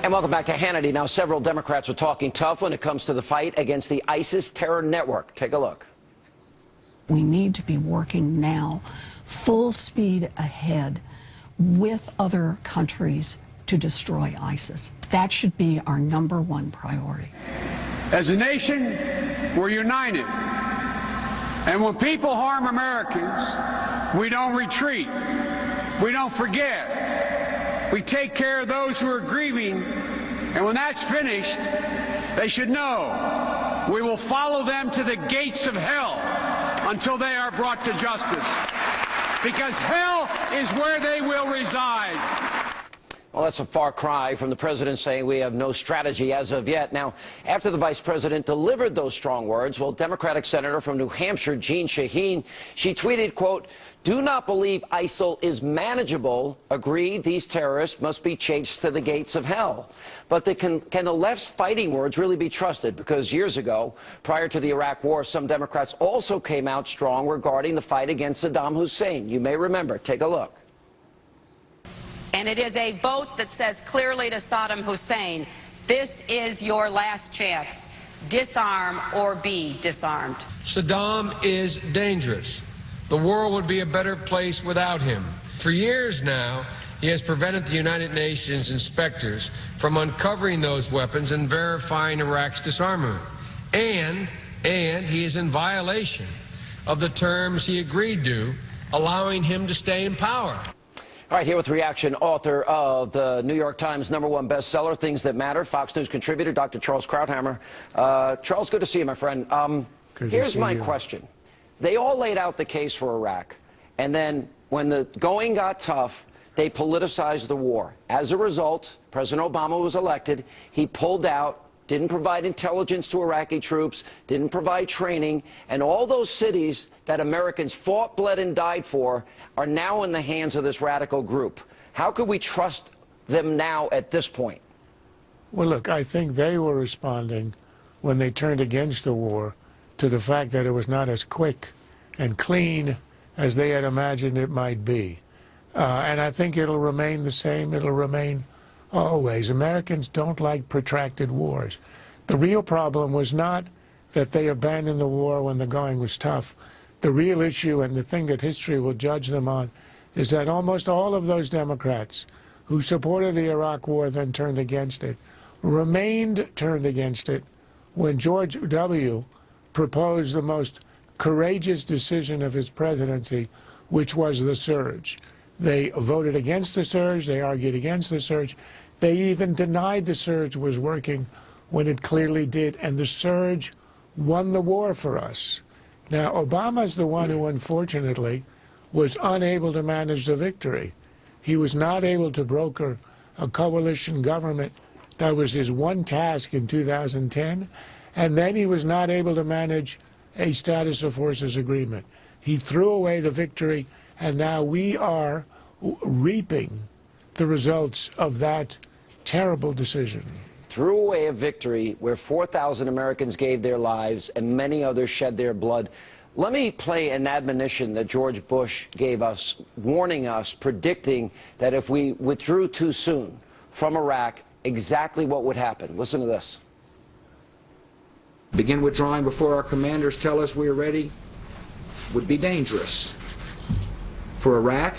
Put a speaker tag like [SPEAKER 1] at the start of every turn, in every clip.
[SPEAKER 1] And welcome back to Hannity. Now, several Democrats are talking tough when it comes to the fight against the ISIS terror network. Take a look.
[SPEAKER 2] We need to be working now, full speed ahead, with other countries to destroy ISIS. That should be our #1 priority.
[SPEAKER 3] As a nation, we're united. And when people harm Americans, we don't retreat. We don't forget. We take care of those who are grieving. And when that's finished, they should know we will follow them to the gates of hell until they are brought to justice. Because hell is where they will reside.
[SPEAKER 1] Well, that's a far cry from the president saying we have no strategy as of yet. Now, after the vice president delivered those strong words, well, Democratic Senator from New Hampshire, Jeanne Shaheen, she tweeted, quote, "Do not believe ISIL is manageable. Agreed, these terrorists must be chased to the gates of hell." But can the left's fighting words really be trusted? Because years ago, prior to the Iraq War, some Democrats also came out strong regarding the fight against Saddam Hussein. You may remember. Take a look.
[SPEAKER 4] And it is a vote that says clearly to Saddam Hussein, this is your last chance. Disarm or be disarmed.
[SPEAKER 5] Saddam is dangerous. The world would be a better place without him. For years now, he has prevented the United Nations inspectors from uncovering those weapons and verifying Iraq's disarmament. And he is in violation of the terms he agreed to, allowing him to stay in power.
[SPEAKER 1] All right, here with reaction, author of the New York Times #1 bestseller, Things That Matter, Fox News contributor, Dr. Charles Krauthammer. Charles, good to see you, my friend. Here's my question. They all laid out the case for Iraq, and then when the going got tough, they politicized the war. As a result, President Obama was elected. He pulled out, didn't provide intelligence to Iraqi troops, didn't provide training, and all those cities that Americans fought, bled, and died for are now in the hands of this radical group. How could we trust them now at this point?
[SPEAKER 6] Well, look, I think they were responding when they turned against the war to the fact that it was not as quick and clean as they had imagined it might be. And I think it'll remain the same. It'll remain always. Americans don't like protracted wars. The real problem was not that they abandoned the war when the going was tough. The real issue, and the thing that history will judge them on, is that almost all of those Democrats who supported the Iraq War, then turned against it, remained turned against it when George W. proposed the most courageous decision of his presidency, which was the surge. They voted against the surge. They argued against the surge. They even denied the surge was working when it clearly did, and the surge won the war for us. Now, Obama's the one who, unfortunately, was unable to manage the victory. He was not able to broker a coalition government. That was his one task in 2010. And then he was not able to manage a status of forces agreement. He threw away the victory, and now we are reaping the results of that terrible decision.
[SPEAKER 1] Threw away a victory where 4,000 Americans gave their lives and many others shed their blood. Let me play an admonition that George Bush gave us, warning us, predicting that if we withdrew too soon from Iraq, exactly what would happen. Listen to this.
[SPEAKER 7] Begin withdrawing before our commanders tell us we are ready would be dangerous for Iraq,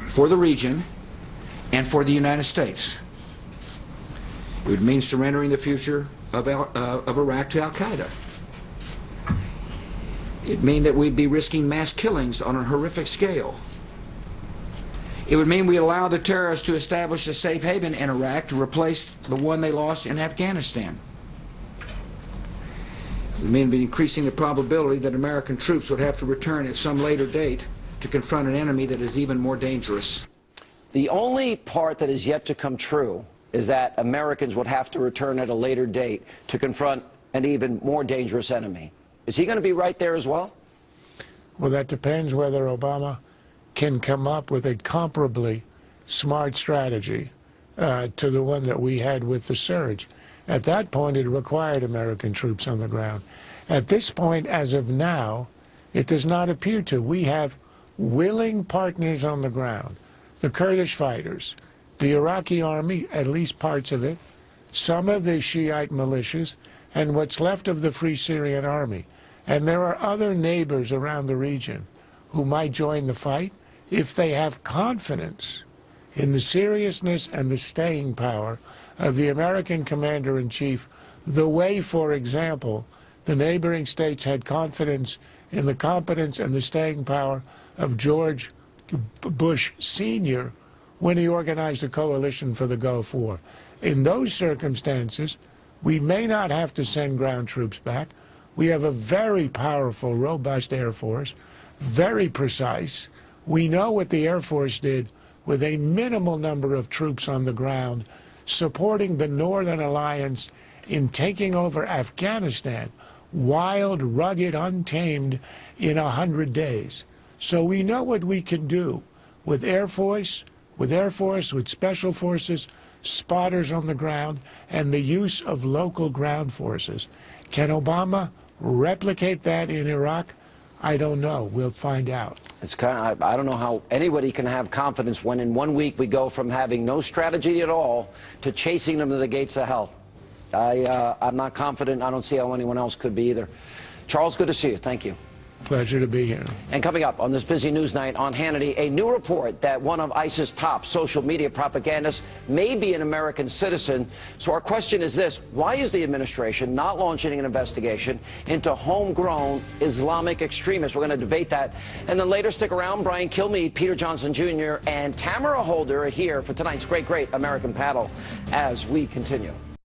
[SPEAKER 7] for the region, and for the United States. It would mean surrendering the future of Iraq to al-Qaeda. It'd mean that we'd be risking mass killings on a horrific scale. It would mean we allow the terrorists to establish a safe haven in Iraq to replace the one they lost in Afghanistan. It would mean increasing the probability that American troops would have to return at some later date to confront an enemy that is even more dangerous.
[SPEAKER 1] The only part that is yet to come true is that Americans would have to return at a later date to confront an even more dangerous enemy. Is he going to be right there as well?
[SPEAKER 6] Well, that depends whether Obama can come up with a comparably smart strategy to the one that we had with the surge. At that point, it required American troops on the ground. At this point, as of now, it does not appear to. We have willing partners on the ground. The Kurdish fighters, the Iraqi army, at least parts of it, some of the Shiite militias, and what's left of the Free Syrian Army. And there are other neighbors around the region who might join the fight if they have confidence in the seriousness and the staying power of the American commander-in-chief, the way, for example, the neighboring states had confidence in the competence and the staying power of George Bush Sr. when he organized a coalition for the Gulf War. In those circumstances, we may not have to send ground troops back. We have a very powerful, robust Air Force, very precise. We know what the Air Force did with a minimal number of troops on the ground, supporting the Northern Alliance in taking over Afghanistan, wild, rugged, untamed, in 100 days. So we know what we can do with Air Force, with Special Forces, spotters on the ground, and the use of local ground forces. Can Obama replicate that in Iraq? I don't know. We'll find out.
[SPEAKER 1] It's kind of, I don't know how anybody can have confidence when in 1 week we go from having no strategy at all to chasing them to the gates of hell. I'm not confident. I don't see how anyone else could be either. Charles, good to see you. Thank you.
[SPEAKER 6] Pleasure to be here.
[SPEAKER 1] And coming up on this busy news night on Hannity, a new report that one of ISIS' top social media propagandists may be an American citizen. So our question is this: why is the administration not launching an investigation into homegrown Islamic extremists? We're going to debate that. And then later, stick around. Brian Kilmeade, Peter Johnson Jr., and Tamara Holder are here for tonight's Great American Panel as we continue.